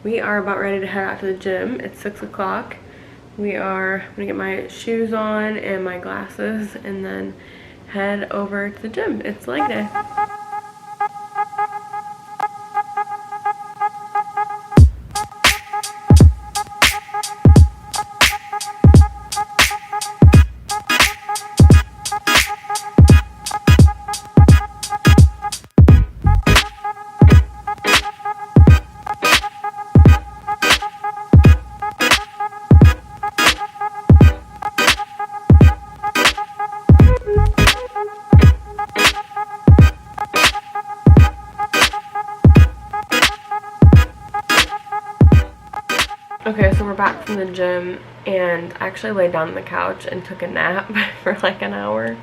We are about ready to head out to the gym. It's 6 o'clock. I'm gonna get my shoes on and my glasses and then head over to the gym. It's leg day. Okay, so we're back from the gym, and I actually laid down on the couch and took a nap for like an hour.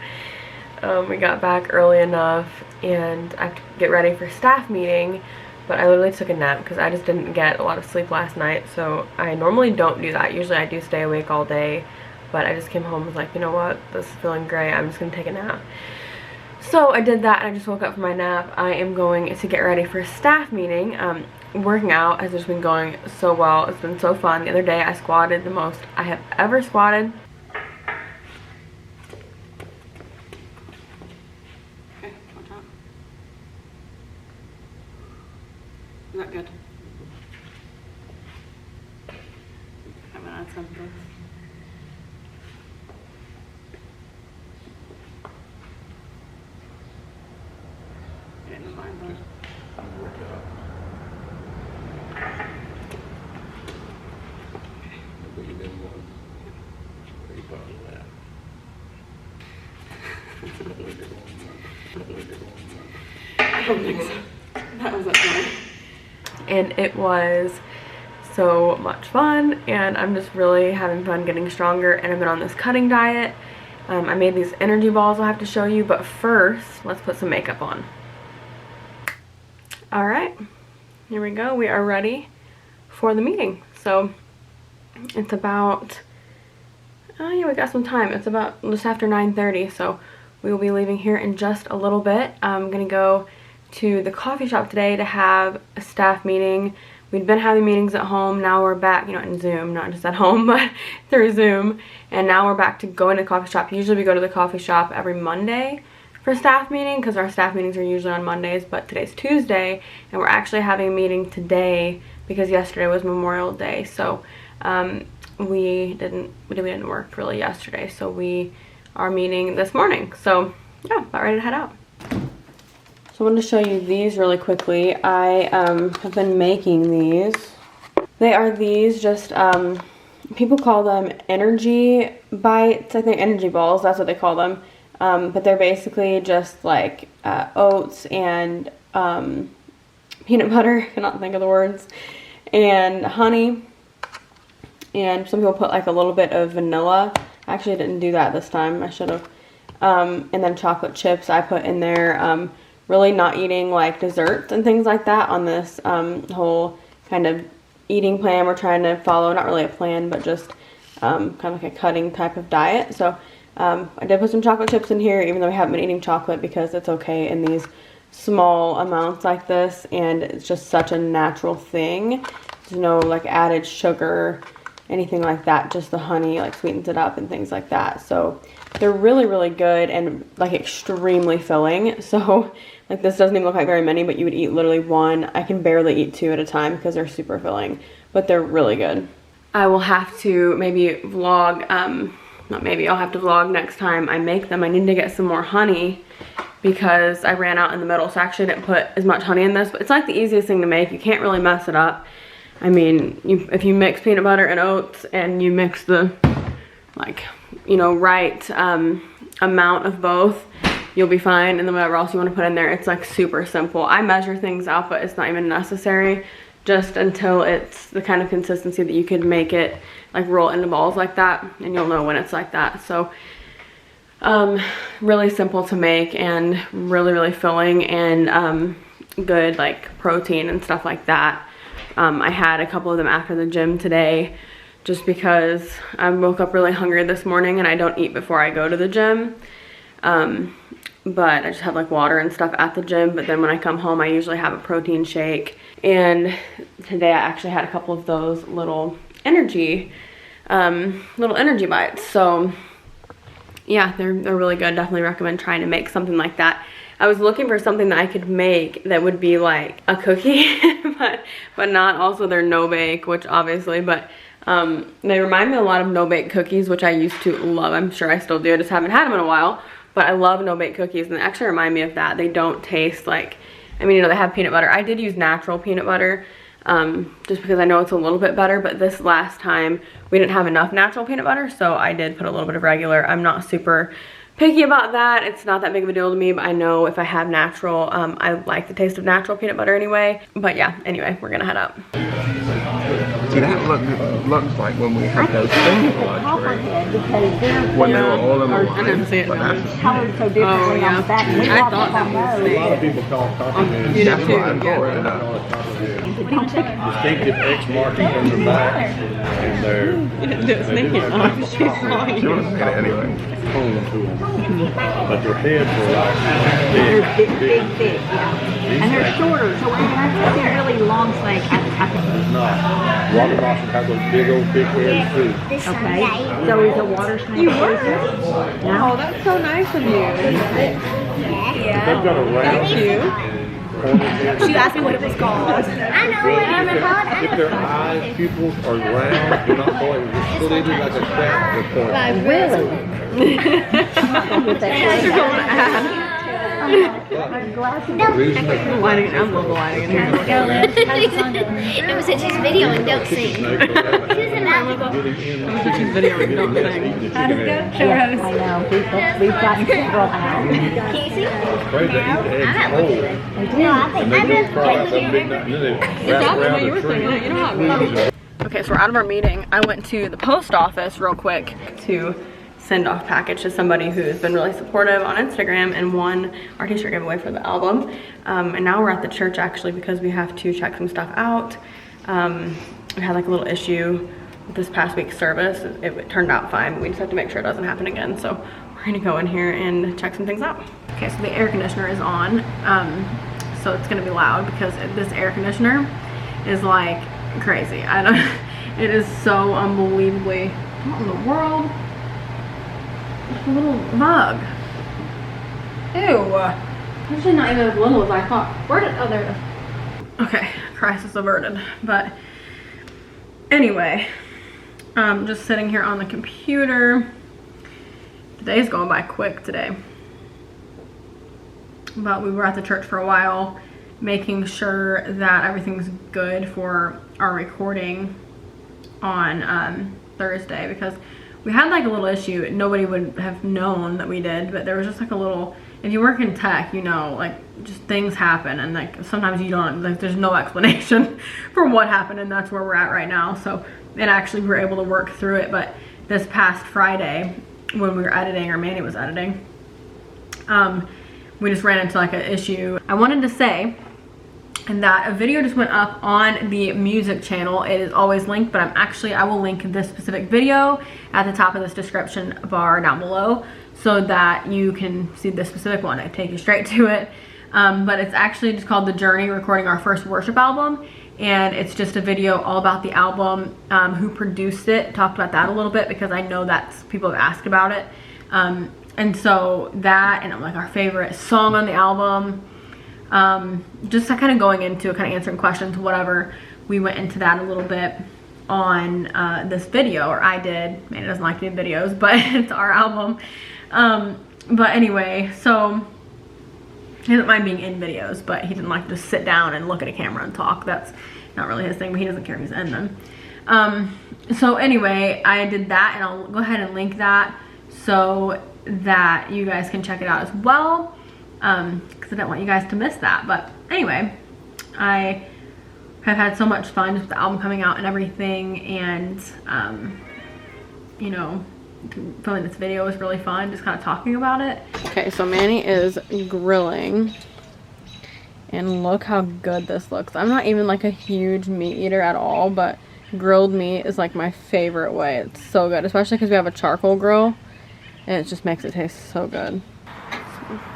We got back early enough, and I have to get ready for staff meeting, but I literally took a nap because I just didn't get a lot of sleep last night, so I normally don't do that. Usually I do stay awake all day, but I just came home and was like, you know what, this is feeling great, I'm just gonna take a nap. So I did that, and I just woke up from my nap. I am going to get ready for a staff meeting. Working out has just been going so well. It's been so fun. The other day I squatted the most I have ever squatted. Okay, watch out. Is that good? I'm gonna add something. Getting mine done. I don't think so. That was up there. And it was so much fun, and I'm just really having fun getting stronger, and I've been on this cutting diet. I made these energy balls I'll have to show you, but first let's put some makeup on. All right, here we go. We are ready for the meeting. So it's about, oh yeah, we got some time. It's about just after 9:30, so we will be leaving here in just a little bit. I'm gonna go to the coffee shop today to have a staff meeting. We'd been having meetings at home. Now we're back, you know, in Zoom, not just at home, but through Zoom. And now we're back to going to the coffee shop. Usually we go to the coffee shop every Monday for staff meeting, because our staff meetings are usually on Mondays, but today's Tuesday, and we're actually having a meeting today because yesterday was Memorial Day. So we didn't work really yesterday, so we are meeting this morning. So yeah, about ready to head out. So I wanted to show you these really quickly. I have been making these. They are these just, people call them energy bites, I think, energy balls, that's what they call them. But they're basically just like oats and peanut butter, I cannot think of the words, and honey. And some people put like a little bit of vanilla. I actually didn't do that this time, I should have. And then chocolate chips I put in there. Really not eating like desserts and things like that on this whole kind of eating plan we're trying to follow. Not really a plan, but just kind of like a cutting type of diet. So I did put some chocolate chips in here, even though we haven't been eating chocolate, because it's okay in these small amounts like this, and it's just such a natural thing. There's no like added sugar, anything like that, just the honey like sweetens it up and things like that. So they're really, really good and like extremely filling. So like this doesn't even look like very many, but you would eat literally one. I can barely eat two at a time because they're super filling, but they're really good. I will have to maybe vlog, not maybe, I'll have to vlog next time I make them. I need to get some more honey because I ran out in the middle, so I actually didn't put as much honey in this, but it's like the easiest thing to make. You can't really mess it up. I mean, if you mix peanut butter and oats and you mix the, like, you know, right amount of both, you'll be fine. And then whatever else you want to put in there, it's like super simple. I measure things out, but it's not even necessary, just until it's the kind of consistency that you could make it like roll into balls like that, and you'll know when it's like that. So really simple to make and really, really filling, and good like protein and stuff like that. I had a couple of them after the gym today, just because I woke up really hungry this morning and I don't eat before I go to the gym. but I just have like water and stuff at the gym. But then when I come home, I usually have a protein shake. And today I actually had a couple of those little energy bites. So yeah, they're really good. Definitely recommend trying to make something like that. I was looking for something that I could make that would be like a cookie, but not also they're no-bake, which obviously, but they remind me a lot of no-bake cookies, which I used to love. I'm sure I still do. I just haven't had them in a while, but I love no-bake cookies, and they actually remind me of that. They don't taste like, I mean, you know, they have peanut butter. I did use natural peanut butter, just because I know it's a little bit better, but this last time we didn't have enough natural peanut butter, so I did put a little bit of regular. I'm not super picky about that. It's not that big of a deal to me, but I know if I have natural, I like the taste of natural peanut butter anyway. But yeah, anyway, we're gonna head up. See, that looks like when we had those things for lunch, when they were all in the line. I didn't see it. Colored so differently on the back. We I walked thought up on that was those. A lot of people call coffee You beans did too, That's what I brought it up. distinctive X marking on the back, and they're You didn't do it sneaking. Oh, she's lying. She wants to get it anyway. home to them, but their heads are like They're big, yeah. And they're shorter, so when I see really long snake, I think. not. Water Boston has those big old big heads too. Okay, so is a water snake. You were? Oh, that's so nice of you. They've got a round corner head. She asked me what it was called. If their eyes, pupils are round, they're not going, they're split like a crab, they're pointed. Really? Lighting, I'm global lighting in here. It was just video and don't sing. She's video and don't sing. I know, we've gotten several out. Crazy, they eat the eggs whole. And they do fry out that big nut, and then they wrap around You the were tree. singing it, you know how. Okay, so we're out of our meeting. I went to the post office real quick to send off package to somebody who's been really supportive on Instagram and won our t-shirt giveaway for the album. And now we're at the church actually because we have to check some stuff out. We had like a little issue with this past week's service. It turned out fine, but we just have to make sure it doesn't happen again. So we're gonna go in here and check some things out. Okay, so the air conditioner is on. So it's gonna be loud because this air conditioner is like crazy. It is so unbelievably, what in the world? A little bug. Ew. Actually not even as little as I thought. Where did, oh there it is. Okay, crisis averted. But anyway, just sitting here on the computer. The day's going by quick today. But we were at the church for a while, making sure that everything's good for our recording on Thursday, because we had like a little issue. Nobody would have known that we did, but there was just like a little, if you work in tech, you know, like just things happen, and like sometimes you don't, like there's no explanation for what happened, and that's where we're at right now. So, and actually we were able to work through it. But this past Friday when we were editing, or Manny was editing, we just ran into like an issue. I wanted to say that a video just went up on the music channel. It is always linked, but I will link this specific video at the top of this description bar down below so that you can see this specific one. I take you straight to it. But it's actually just called The Journey, recording our first worship album. And it's just a video all about the album, who produced it, talked about that a little bit because I know that's, people have asked about it. And so that, and like our favorite song on the album, just kind of going into it, kind of answering questions, whatever. We went into that a little bit on this video, or I did. Man, it doesn't like doing videos, but it's our album. But anyway, so he doesn't mind being in videos, but he didn't like to just sit down and look at a camera and talk. That's not really his thing, but he doesn't care if he's in them. So anyway, I did that, and I'll go ahead and link that so that you guys can check it out as well. Because I don't want you guys to miss that. But anyway, I have had so much fun with the album coming out and everything, and you know, filming this video was really fun, just kind of talking about it. Okay, so Manny is grilling, and look how good this looks. I'm not even like a huge meat eater at all, but grilled meat is like my favorite way. It's so good, especially because we have a charcoal grill, and it just makes it taste so good.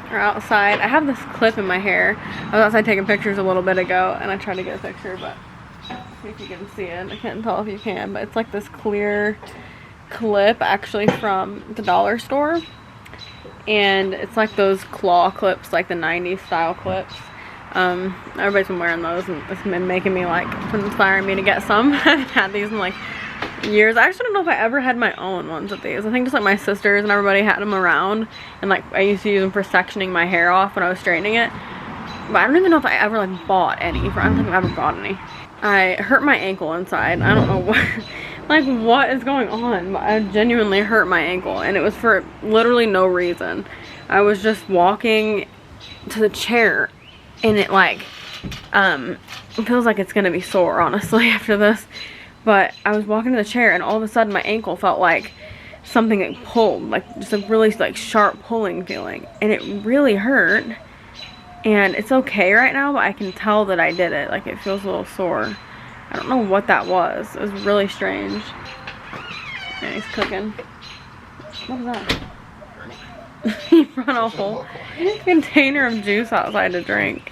are outside. I have this clip in my hair. I was outside taking pictures a little bit ago, and I tried to get a picture, but see if you can see it. I can't tell if you can, but it's like this clear clip actually from the dollar store. And it's like those claw clips, like the 90s style clips. Everybody's been wearing those, and it's been making me like, inspiring me to get some. I've had these in like years. I actually don't know if I ever had my own ones of these. I think just like my sisters and everybody had them around, and like I used to use them for sectioning my hair off when I was straightening it. But I don't even know if I ever like bought any. I don't think I've ever bought any. I hurt my ankle inside. I don't know what, like what is going on, but I genuinely hurt my ankle, and it was for literally no reason. I was just walking to the chair, and it like, it feels like it's gonna be sore honestly after this. But I was walking to the chair, and all of a sudden my ankle felt like something like pulled, like just a really like sharp pulling feeling, and it really hurt. And it's okay right now, but I can tell that I did it. Like it feels a little sore. I don't know what that was. It was really strange. Yeah, he's cooking. What is that? He brought a whole container of juice outside to drink.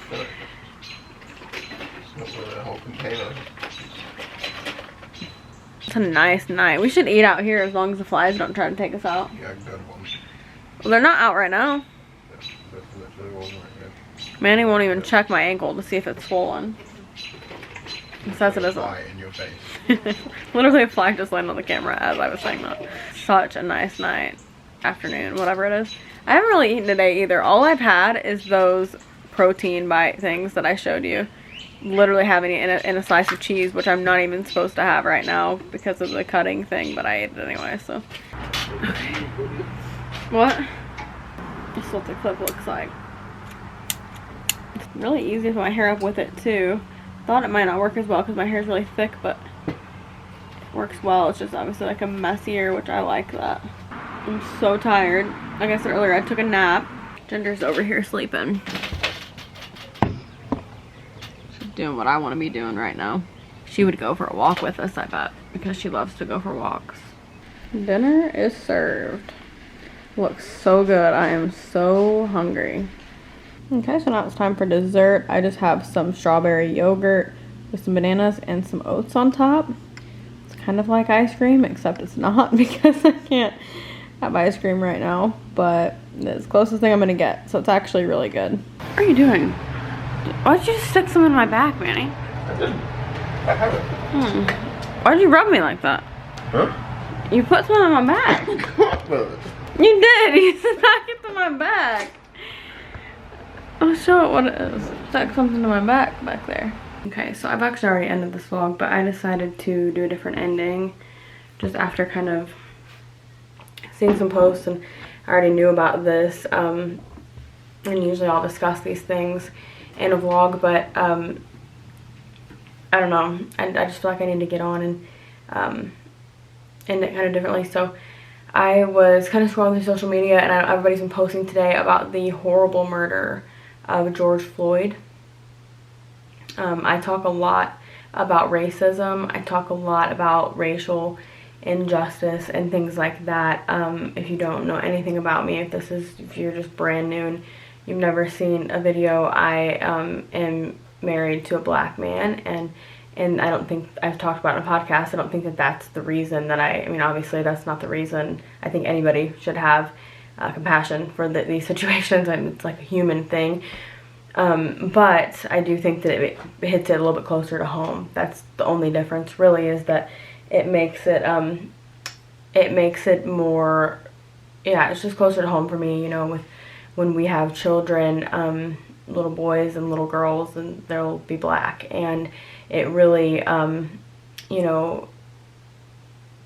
It's a nice night. We should eat out here as long as the flies don't try to take us out. Yeah, good one. Well, they're not out right now. That's literally one right there. Manny won't even check my ankle to see if it's swollen. He says it isn't. Fly in your face. Literally a fly just landed on the camera as I was saying that. Such a nice night. Afternoon, whatever it is. I haven't really eaten today either. All I've had is those protein bite things that I showed you. Literally having it in a slice of cheese, which I'm not even supposed to have right now because of the cutting thing, but I ate it anyway, so. Okay. What? This is what the clip looks like. It's really easy to put my hair up with it too. Thought it might not work as well because my hair is really thick, but it works well. It's just obviously like a messier, which I like that. I'm so tired. Like I said earlier, I took a nap. Ginger's over here sleeping. Doing what I want to be doing right now. She would go for a walk with us, I bet, because she loves to go for walks. Dinner is served. Looks so good. I am so hungry. Okay, so now it's time for dessert. I just have some strawberry yogurt with some bananas and some oats on top. It's kind of like ice cream, except it's not because I can't have ice cream right now, but it's the closest thing I'm gonna get, so it's actually really good. What are you doing? Why'd you stick some in my back, Manny? I didn't. I haven't. Why'd you rub me like that? Huh? You put some on my back. You did. You stuck it to my back. I'll show it what it is. Stuck something to my back there. Okay, so I've actually already ended this vlog, but I decided to do a different ending just after kind of seeing some posts, and I already knew about this. And usually I'll discuss these things in a vlog, but I don't know, I just feel like I need to get on and end it kind of differently. So I was kind of scrolling through social media, and everybody's been posting today about the horrible murder of George Floyd. I talk a lot about racism. I talk a lot about racial injustice and things like that. If you don't know anything about me, if you're just brand new and you've never seen a video, I am married to a black man, and I don't think, I've talked about it on a podcast, I don't think that that's the reason that I mean, obviously that's not the reason. I think anybody should have compassion for these situations, and it's like a human thing. But I do think that it hits it a little bit closer to home. That's the only difference really, is that it makes it more, yeah, it's just closer to home for me, you know, with when we have children, little boys and little girls, and they'll be black, and it really, you know,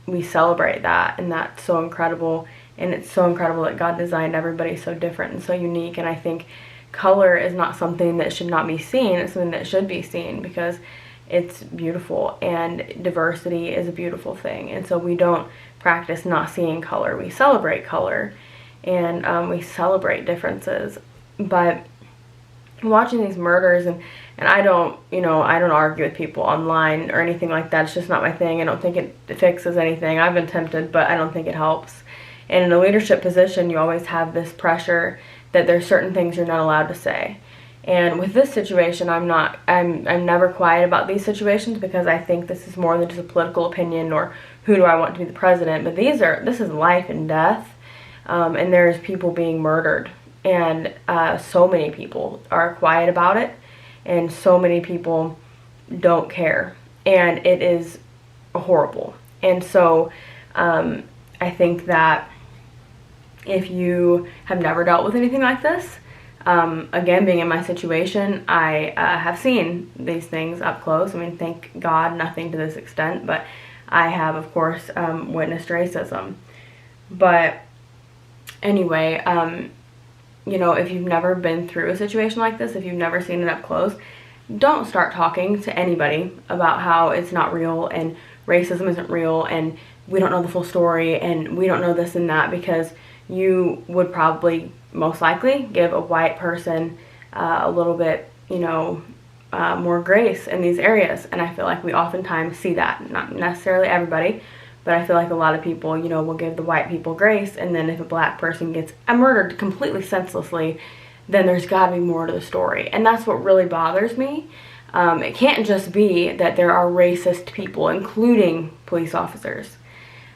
we celebrate that, and that's so incredible. And it's so incredible that God designed everybody so different and so unique. And I think color is not something that should not be seen. It's something that should be seen because it's beautiful, and diversity is a beautiful thing. And so we don't practice not seeing color. We celebrate color, and we celebrate differences. But watching these murders, and I don't, you know, I don't argue with people online or anything like that. It's just not my thing. I don't think it fixes anything. I've been tempted, but I don't think it helps. And in a leadership position, you always have this pressure that there's certain things you're not allowed to say. And with this situation, I'm never quiet about these situations, because I think this is more than just a political opinion or who do I want to be the president, but this is life and death, and there's people being murdered, and so many people are quiet about it, and so many people don't care, and it is horrible. And so I think that if you have never dealt with anything like this, again, being in my situation, I have seen these things up close. I mean, thank God, nothing to this extent, but I have, of course, witnessed racism. But anyway, you know, if you've never been through a situation like this, if you've never seen it up close, don't start talking to anybody about how it's not real and racism isn't real and we don't know the full story and we don't know this and that, because you would probably most likely give a white person a little bit, you know, more grace in these areas. And I feel like we oftentimes see that, not necessarily everybody, but I feel like a lot of people, you know, will give the white people grace, and then if a black person gets murdered completely senselessly, then there's got to be more to the story. And that's what really bothers me. It can't just be that there are racist people, including police officers.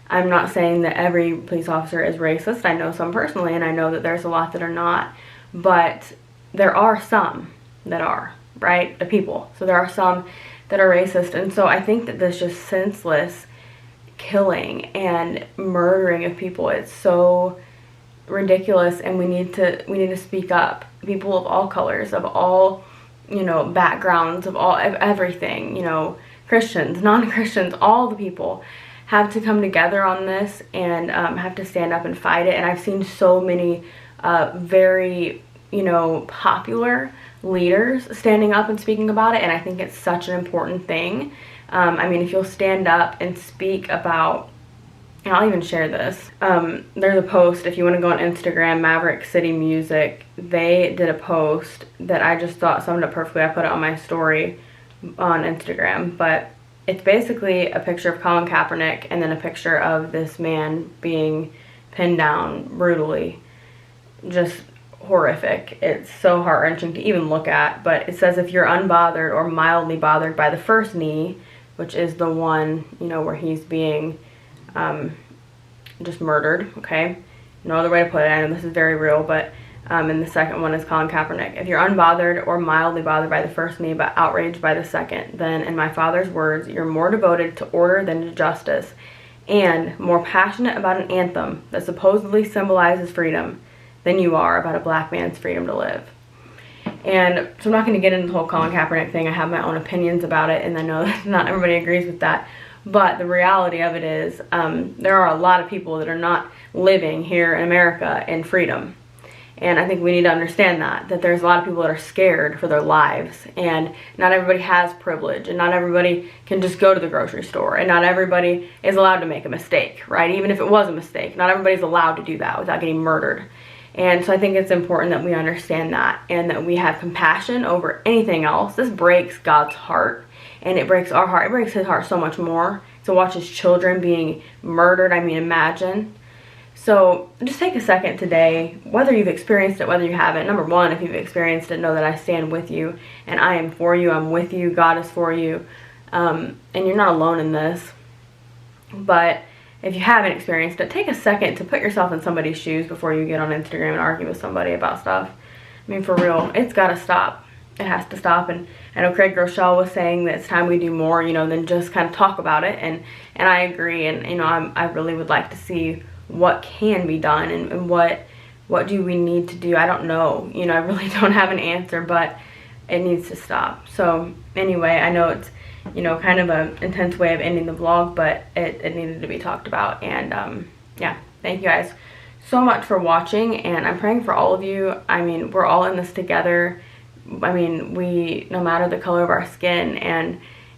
I'm not saying that every police officer is racist. I know some personally, and I know that there's a lot that are not, but there are some that are, right? The people. So there are some that are racist, and so I think that this just senseless killing and murdering of people, it's so ridiculous, and we need to speak up. People of all colors, of all, you know, backgrounds, of everything, you know, Christians, non-Christians, all the people have to come together on this and have to stand up and fight it. And I've seen so many very, you know, popular leaders standing up and speaking about it, and I think it's such an important thing. I mean, if you'll stand up and speak about, and I'll even share this, there's a post, if you want to go on Instagram, Maverick City Music, they did a post that I just thought summed up perfectly. I put it on my story on Instagram, but it's basically a picture of Colin Kaepernick and then a picture of this man being pinned down brutally. Just horrific. It's so heart-wrenching to even look at, but it says, if you're unbothered or mildly bothered by the first knee, which is the one, you know, where he's being just murdered, okay? No other way to put it. I know this is very real, but and the second one is Colin Kaepernick. If you're unbothered or mildly bothered by the first knee, but outraged by the second, then in my Father's words, you're more devoted to order than to justice, and more passionate about an anthem that supposedly symbolizes freedom than you are about a black man's freedom to live. And so I'm not going to get into the whole Colin Kaepernick thing. I have my own opinions about it, and I know that not everybody agrees with that. But the reality of it is there are a lot of people that are not living here in America in freedom. And I think we need to understand that there's a lot of people that are scared for their lives, and not everybody has privilege, and not everybody can just go to the grocery store, and not everybody is allowed to make a mistake, right? Even if it was a mistake, not everybody's allowed to do that without getting murdered. And so I think it's important that we understand that, and that we have compassion over anything else. This breaks God's heart, and it breaks our heart. It breaks his heart so much more to watch his children being murdered. I mean, imagine. So just take a second today, whether you've experienced it, whether you haven't. Number one, if you've experienced it, know that I stand with you, and I am for you. I'm with you. God is for you. And you're not alone in this. But if you haven't experienced it, take a second to put yourself in somebody's shoes before you get on Instagram and argue with somebody about stuff. I mean, for real, it's got to stop. It has to stop. And I know Craig Groeschel was saying that it's time we do more, you know, than just kind of talk about it. And I agree. And, you know, I really would like to see what can be done, and what do we need to do. I don't know. You know, I really don't have an answer, but it needs to stop. So anyway, I know it's, you know, kind of an intense way of ending the vlog, but it needed to be talked about. And yeah, thank you guys so much for watching, and I'm praying for all of you. I mean, we're all in this together. I mean, no matter the color of our skin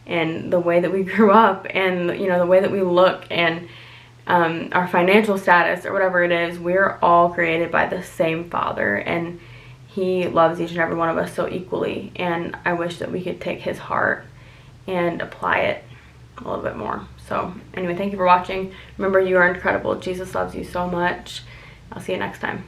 and the way that we grew up, and, you know, the way that we look, and our financial status, or whatever it is, we're all created by the same Father, and he loves each and every one of us so equally. And I wish that we could take his heart and apply it a little bit more. So anyway, thank you for watching. Remember, you are incredible. Jesus loves you so much. I'll see you next time.